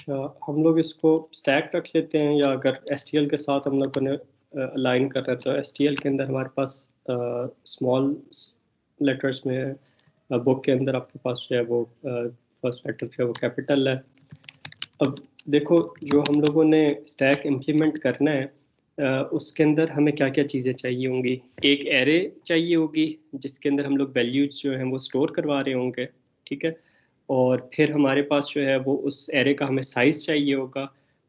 अच्छा, हम लोग इसको स्टैक रख लेते हैं, या अगर STL के साथ हम लोगों ने अलाइन कर रहे हैं तो STL के अंदर हमारे पास स्मॉल लेटर्स में बुक के अंदर आपके पास जो है वो फर्स्ट लेटर जो है वो कैपिटल है। अब देखो, जो हम लोगों ने स्टैक इम्प्लीमेंट करना है उसके अंदर हमें क्या क्या चीज़ें चाहिए होंगी। एक एरे चाहिए होगी जिसके अंदर हम लोग वैल्यूज जो हैं वो स्टोर करवा रहे होंगे, ठीक है। और फिर हमारे पास जो है वो उस एरे का हमें साइज चाहिए होगा।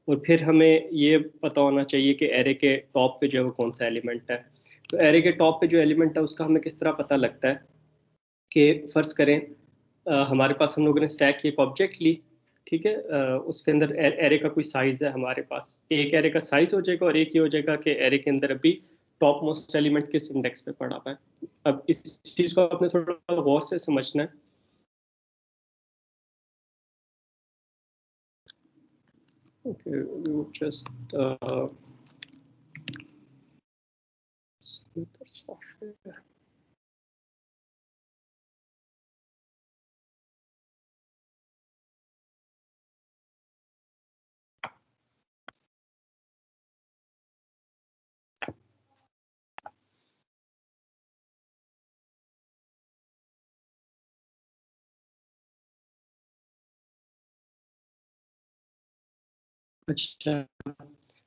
और फिर हमें ये पता होना चाहिए कि एरे के टॉप पे जो है वो कौन सा एलिमेंट है। तो एरे के टॉप पे जो एलिमेंट है उसका हमें किस तरह पता लगता है कि फ़र्ज़ करें हमारे पास हम लोगों ने स्टैक की एक ऑब्जेक्ट ली, ठीक है। उसके अंदर एरे का कोई साइज़ है, हमारे पास एक एरे का साइज़ हो जाएगा और एक ये हो जाएगा कि एरे के अंदर अभी टॉप मोस्ट एलिमेंट किस इंडेक्स पे पड़ा हुआ है। अब इस चीज़ को आपने थोड़ा गौर से समझना है। Okay, we would just see the software. अच्छा,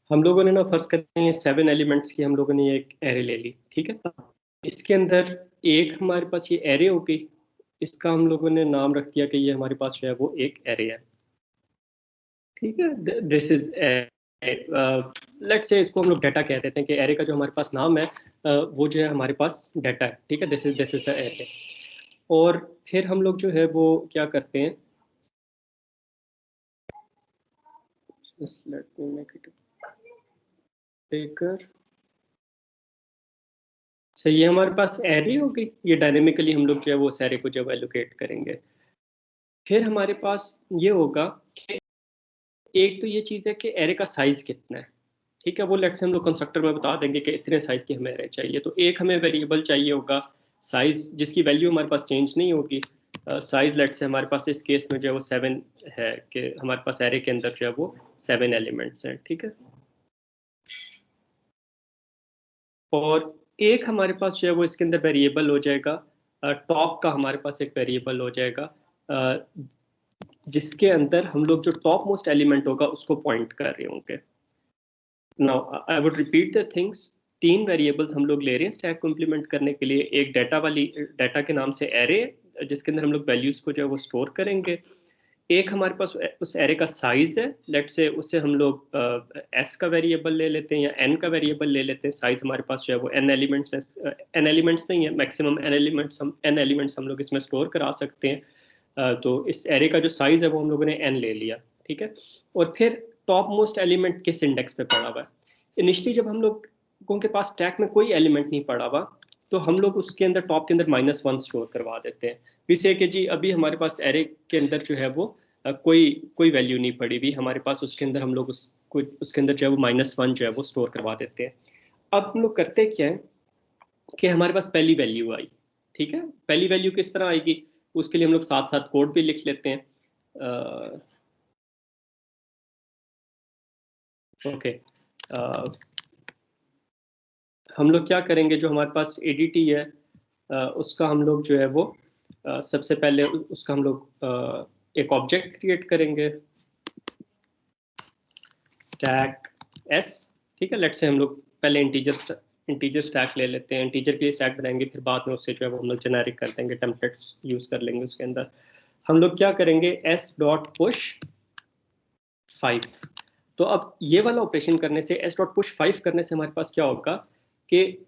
हम लोगों ने ना फर्ज करते हैं 7 एलिमेंट्स की हम लोगों ने एक एरे ले ली, ठीक है। इसके अंदर एक हमारे पास ये एरे हो गई, इसका हम लोगों ने नाम रख दिया कि ये हमारे पास जो है वो एक एरे है, ठीक है। दिस इज लेट्स से इसको हम लोग डाटा कह देते हैं कि एरे का जो हमारे पास नाम है वो जो है हमारे पास डाटा है, ठीक है। This is the array. और फिर हम लोग जो है वो क्या करते हैं, just let me make it bigger। अच्छा, ये हमारे पास एरे हो गई, ये डायनेमिकली हम लोग जो है वो उस एरे को जब एलोकेट करेंगे। फिर हमारे पास ये होगा कि एक तो ये चीज़ है कि एरे का साइज कितना है, ठीक है। वो लेट्स से हम लोग कंस्ट्रक्टर में बता देंगे कि इतने साइज की हमें एरे चाहिए। तो एक हमें वेरिएबल चाहिए होगा साइज, जिसकी वैल्यू हमारे पास चेंज नहीं होगी। साइज लेट्स से हमारे पास इस केस में जो है वो 7 है, कि हमारे पास एरे के अंदर जो है वो 7 एलिमेंट्स हैं, ठीक है। और एक हमारे पास जो है वो इसके अंदर वेरिएबल हो जाएगा, टॉप का हमारे पास एक वेरिएबल हो जाएगा जिसके अंदर हम लोग जो टॉप मोस्ट एलिमेंट होगा उसको पॉइंट कर रहे होंगे। Now I would repeat the things. 3 variables हम लोग ले रहे हैं स्टैक को इम्प्लीमेंट करने के लिए। एक डाटा के नाम से एरे, जिसके अंदर हम लोग वैल्यूज को जो है वो स्टोर करेंगे। एक हमारे पास उस एरे का साइज है, लेट से उससे हम लोग एस का वेरिएबल ले लेते हैं या एन का वेरिएबल ले लेते हैं। साइज हमारे पास जो है वो एन एलिमेंट्स है, एन एलिमेंट्स नहीं है, मैक्सिमम एन एलिमेंट्स हम लोग इसमें स्टोर करा सकते हैं। तो इस एरे का जो साइज है वो हम लोगों ने एन ले लिया, ठीक है। और फिर टॉप मोस्ट एलिमेंट किस इंडेक्स पे पड़ा हुआ है। इनिशियली जब हम लोगों के पास स्टैक में कोई एलिमेंट नहीं पड़ा हुआ तो हम लोग उसके अंदर टॉप के अंदर -1 स्टोर करवा देते हैं। जिससे कि जी अभी हमारे पास एरे के अंदर जो है वो कोई कोई वैल्यू नहीं पड़ी हुई हमारे पास, उसके अंदर हम लोग उसके अंदर जो है वो -1 जो है वो स्टोर करवा देते हैं। अब हम लोग करते क्या है कि हमारे पास पहली वैल्यू आई, ठीक है। पहली वैल्यू किस तरह आएगी, उसके लिए हम लोग साथ साथ कोड भी लिख लेते हैं। ओके, हम लोग क्या करेंगे, जो हमारे पास एडीटी है उसका हम लोग जो है वो सबसे पहले उसका हम लोग एक ऑब्जेक्ट क्रिएट करेंगे, स्टैक एस, ठीक है। लेट से हम लोग पहले इंटीजर स्टैक ले लेते हैं, इंटीजर के लिए स्टैक बनाएंगे, फिर बाद में उससे जो है वो हम लोग जेनेरिक कर देंगे, टेम्पलेट्स यूज कर लेंगे उसके अंदर। हम लोग क्या करेंगे, एस डॉट पुश 5। तो अब ये वाला ऑपरेशन करने से, एस डॉट पुश 5 करने से हमारे पास क्या होगा कि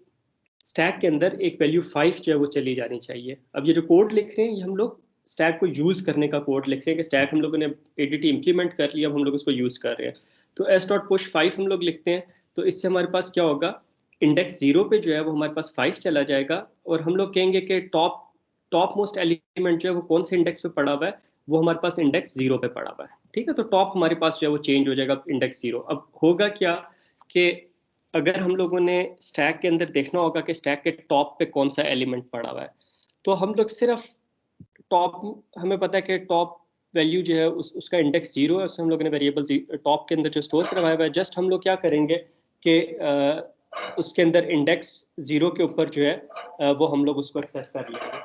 स्टैक के अंदर एक वैल्यू 5 जो है वो चली जानी चाहिए। अब ये जो कोड लिख रहे हैं ये हम लोग स्टैक को यूज करने का कोड लिख रहे हैं कि स्टैक हम लोगों ने एडीटी इंप्लीमेंट कर लिया, अब हम लोग उसको यूज कर रहे हैं। तो एस डॉट पुश 5 हम लोग लिखते हैं। तो इससे हमारे पास क्या होगा, इंडेक्स 0 पे जो है वो हमारे पास 5 चला जाएगा। और हम लोग कहेंगे कि टॉप टॉप मोस्ट एलिमेंट जो है वो कौन से इंडेक्स पे पड़ा हुआ है, वो हमारे पास इंडेक्स 0 पे पड़ा हुआ है, ठीक है। तो टॉप हमारे पास जो है वो चेंज हो जाएगा इंडेक्स 0। अब होगा क्या कि अगर हम लोगों ने स्टैक के अंदर देखना होगा कि स्टैक के टॉप पे कौन सा एलिमेंट पड़ा हुआ है, तो हम लोग सिर्फ टॉप, हमें पता है कि टॉप वैल्यू जो है उसका इंडेक्स 0 है, उससे हम लोगों ने वेरिएबल टॉप के अंदर जो स्टोर करवाया हुआ है, जस्ट हम लोग क्या करेंगे कि उसके अंदर इंडेक्स 0 के ऊपर जो है वो हम लोग उसको एक्सेस कर लेंगे।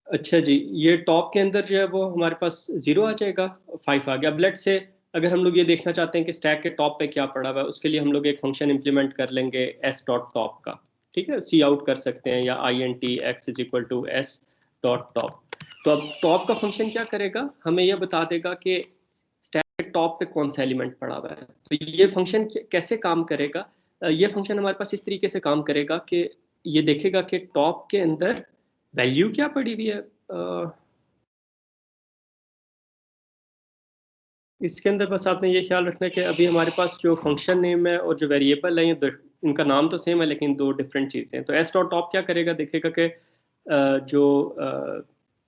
अच्छा जी, ये टॉप के अंदर जो है वो हमारे पास 0 आ जाएगा, 5 आ गया। अब लेट से अगर हम लोग ये देखना चाहते हैं कि स्टैक के टॉप पे क्या पड़ा हुआ है, उसके लिए हम लोग एक फंक्शन इंप्लीमेंट कर लेंगे एस डॉट टॉप का। ठीक है, सी आउट कर सकते हैं या I N T X is equal to S dot top. तो अब टॉप का फंक्शन क्या करेगा, हमें यह बता देगा कि स्टैक के टॉप पे कौन सा एलिमेंट पड़ा हुआ है। तो ये फंक्शन कैसे काम करेगा, ये फंक्शन हमारे पास इस तरीके से काम करेगा कि ये देखेगा कि टॉप के अंदर वैल्यू क्या पड़ी हुई है। इसके अंदर बस आपने ये ख्याल रखना है कि अभी हमारे पास जो फंक्शन नेम है और जो वेरिएबल है, ये इनका नाम तो सेम है लेकिन दो डिफरेंट चीज़ें हैं। तो एस डॉट टॉप क्या करेगा, देखेगा कि जो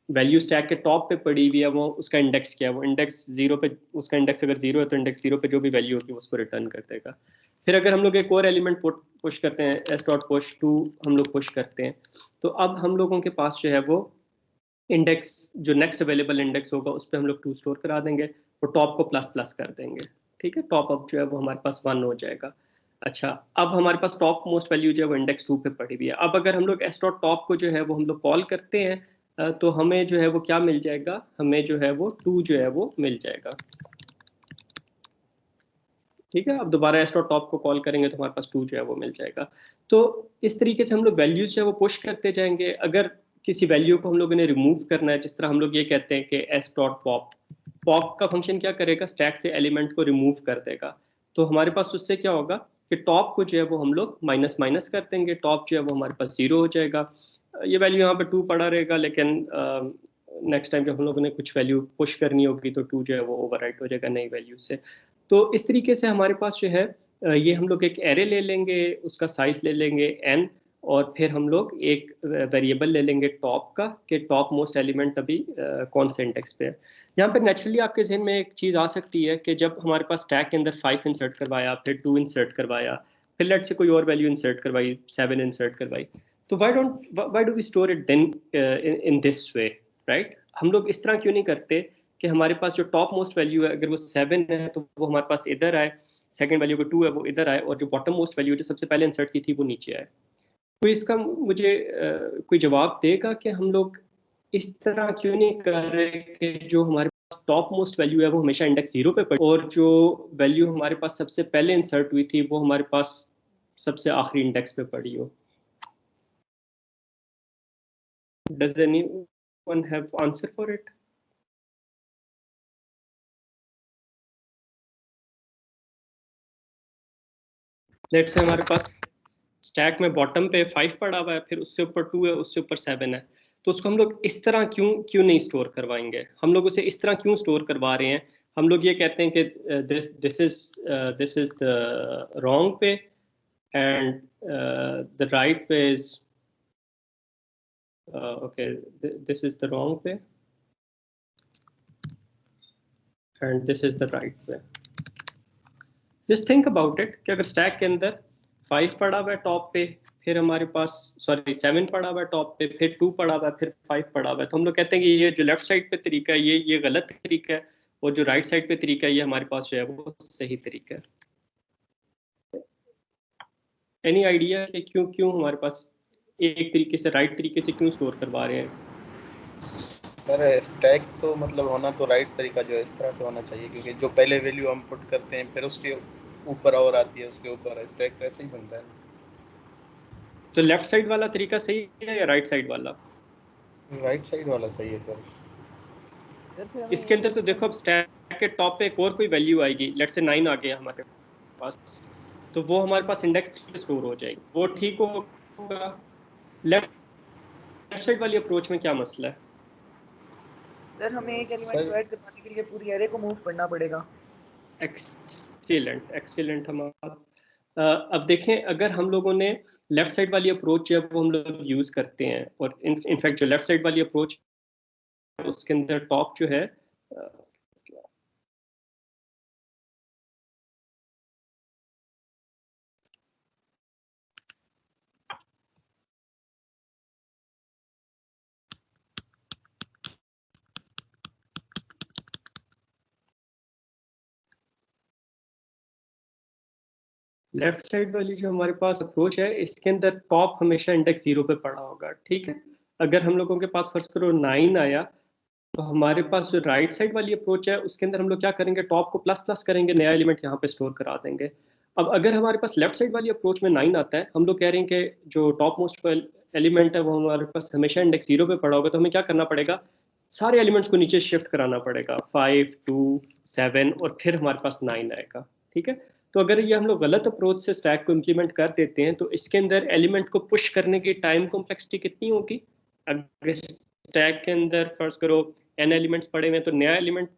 वैल्यू स्टैक के टॉप पे पड़ी हुई है वो उसका इंडेक्स क्या है। वो इंडेक्स 0 पे, उसका इंडेक्स अगर 0 है तो इंडेक्स 0 पे जो भी वैल्यू होगी उसको रिटर्न कर देगा। फिर अगर हम लोग एक और एलिमेंट पुश करते हैं, एस डॉट पुश टू हम लोग पुश करते हैं, तो अब हम लोगों के पास जो है वो इंडेक्स, जो नेक्स्ट अवेलेबल इंडेक्स होगा उस पर हम लोग 2 स्टोर करा देंगे और टॉप को प्लस प्लस कर देंगे। ठीक है, टॉप अप जो है वो हमारे पास 1 हो जाएगा। अच्छा, अब हमारे पास टॉप मोस्ट वैल्यू जो है वो इंडेक्स 2 पे पड़ी हुई है। अब अगर हम लोग एस डॉट टॉप को जो है वो हम लोग कॉल करते हैं, तो हमें जो है वो क्या मिल जाएगा, हमें जो है वो 2 जो है वो मिल जाएगा। ठीक है, अब दोबारा एस डॉट टॉप को कॉल करेंगे तो हमारे पास 2 जो है वो मिल जाएगा। तो इस तरीके से हम लोग वैल्यूज जो है वो पुश करते जाएंगे। अगर किसी वैल्यू को हम लोगों ने रिमूव करना है, जिस तरह हम लोग ये कहते हैं कि एस डॉट पॉप, पॉप का फंक्शन क्या करेगा, स्टैक से एलिमेंट को रिमूव कर देगा। तो हमारे पास उससे क्या होगा कि टॉप को जो है वो हम लोग माइनस माइनस कर देंगे, टॉप जो है वो हमारे पास 0 हो जाएगा। ये वैल्यू यहाँ पे 2 पड़ा रहेगा, लेकिन नेक्स्ट टाइम जब हम लोगों ने कुछ वैल्यू पुश करनी होगी तो 2 जो है वो ओवरराइट हो जाएगा नई वैल्यू से। तो इस तरीके से हमारे पास जो है ये हम लोग एक एरे ले लेंगे, उसका साइज ले लेंगे n, और फिर हम लोग एक वेरिएबल ले लेंगे टॉप का, कि टॉप मोस्ट एलिमेंट अभी कौन से इंडेक्स पे है। यहाँ पर नेचुरली आपके जहन में एक चीज़ आ सकती है कि जब हमारे पास स्टैक के अंदर 5 इंसर्ट करवाया, फिर 2 इंसर्ट करवाया, फिर लेट से कोई और वैल्यू इंसर्ट करवाई, 7 इंसर्ट करवाई, तो why do we store it then in this way, right. हम लोग इस तरह क्यों नहीं करते कि हमारे पास जो टॉप मोस्ट वैल्यू है अगर वो 7 है तो वो हमारे पास इधर आए, सेकंड वैल्यू को 2 है वो इधर आए, और जो बॉटम मोस्ट वैल्यू जो सबसे पहले इंसर्ट की थी वो नीचे आए। तो इसका मुझे कोई जवाब देगा कि हम लोग इस तरह क्यों नहीं कर रहे कि जो हमारे पास टॉप मोस्ट वैल्यू है वो हमेशा इंडेक्स 0 पे पड़ी, और जो वैल्यू हमारे पास सबसे पहले इंसर्ट हुई थी वो हमारे पास सबसे आखिरी इंडेक्स पे पड़ी हो। Does anyone have answer for it? Let's say हमारे पास स्टैक में बॉटम पे 5 पड़ा हुआ है, फिर उससे ऊपर 2 है, उससे ऊपर 7 है, तो उसको हम लोग इस तरह क्यों क्यों नहीं स्टोर करवाएंगे, हम लोग उसे इस तरह क्यों स्टोर करवा रहे हैं। हम लोग ये कहते हैं कि this is the wrong pay and the right pay is okay, this is the wrong pay and this is the right pay. Just think about it कि अगर स्टैक के अंदर 5 पड़ा हुआ है टॉप पे, फिर हमारे पास सॉरी 7 पड़ा हुआ है टॉप पे, फिर 2 पड़ा हुआ है, फिर 5 पड़ा हुआ है, तो हम लोग कहते हैं कि ये जो लेफ्ट साइड पे तरीका है ये गलत तरीका है, और जो राइट साइड पे तरीका है ये हमारे पास जो है वो सही तरीका है। एनी आइडिया कि क्यों क्यों हमारे पास एक तरीके से, राइट तरीके से क्यों स्टोर करवा रहे हैं? सर स्टैक तो मतलब होना तो राइट तरीका जो है इस तरह से होना चाहिए, क्योंकि जो पहले वैल्यू हम पुट करते हैं फिर उसके ऊपर और आती है, उसके ऊपर स्टैक तो ऐसे ही बनता है। तो लेफ्ट साइड वाला तरीका सही है या राइट साइड वाला? राइट साइड वाला सही है सर। सर फिर हमें इसके ये अंदर तो देखो, अब स्टैक के टॉप पे एक और कोई वैल्यू आएगी, लेट से 9 आ गया हमारे पास, तो वो हमारे पास इंडेक्स 3 पे स्टोर हो जाएगी, वो ठीक होगा। लेफ्ट साइड वाली अप्रोच में क्या मसला है? सर हमें एक एलिमेंट सर को ऐड करवाने के लिए पूरी एरे को मूव करना पड़ेगा। एक्सीलेंट एक्सीलेंट हमारा। अब देखें, अगर हम लोगों ने लेफ्ट साइड वाली अप्रोच जो है वो हम लोग यूज करते हैं, और इनफैक्ट जो लेफ्ट साइड वाली अप्रोच उसके अंदर टॉप जो है लेफ्ट साइड वाली जो हमारे पास अप्रोच है, इसके अंदर टॉप हमेशा इंडेक्स 0 पे पड़ा होगा, ठीक है। अगर हम लोगों के पास फर्स्ट करो 9 आया, तो हमारे पास जो राइट साइड वाली अप्रोच है उसके अंदर हम लोग क्या करेंगे, टॉप को प्लस प्लस करेंगे, नया एलिमेंट यहाँ पे स्टोर करा देंगे। अब अगर हमारे पास लेफ्ट साइड वाली अप्रोच में 9 आता है, हम लोग कह रहे हैं कि जो टॉप मोस्ट एलिमेंट है वो हमारे पास हमेशा इंडेक्स 0 पे पड़ा होगा, तो हमें क्या करना पड़ेगा, सारे एलिमेंट्स को नीचे शिफ्ट कराना पड़ेगा, 5 2 7 और फिर हमारे पास 9 आएगा, ठीक है। तो अगर ये हम लोग गलत अप्रोच से स्टैक को इम्प्लीमेंट कर देते हैं, तो इसके अंदर एलिमेंट को पुश करने की टाइम कॉम्प्लेक्सिटी कितनी होगी। अगर स्टैक के अंदर फर्ज करो n एलिमेंट्स पड़े हुए हैं, तो नया एलिमेंट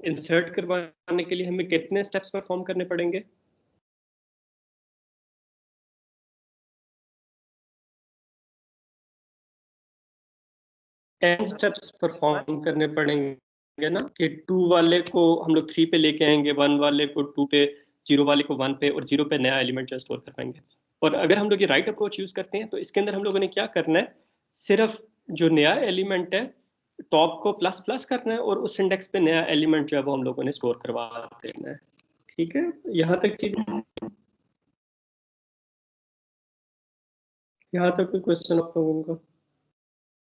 इंसर्ट करवाने के लिए हमें कितने स्टेप्स परफॉर्म करने पड़ेंगे। n स्टेप्स परफॉर्म करने पड़ेंगे ना, कि 2 वाले को हम लोग 3 पे लेके आएंगे, 1 वाले को 2 पे, 0 वाले को 1 पे और 0 पे नया एलिमेंट जो स्टोर कर पाएंगे। और अगर हम लोग ये राइट अप्रोच यूज करते हैं, तो इसके अंदर हम लोगों ने क्या करना है, सिर्फ जो नया एलिमेंट है टॉप को प्लस प्लस करना है और उस इंडेक्स पे नया एलिमेंट जो है वो हम लोगों ने स्टोर करवा देना है, ठीक है। यहाँ तक चीज, यहाँ तक कोई क्वेश्चन आप लोगों का।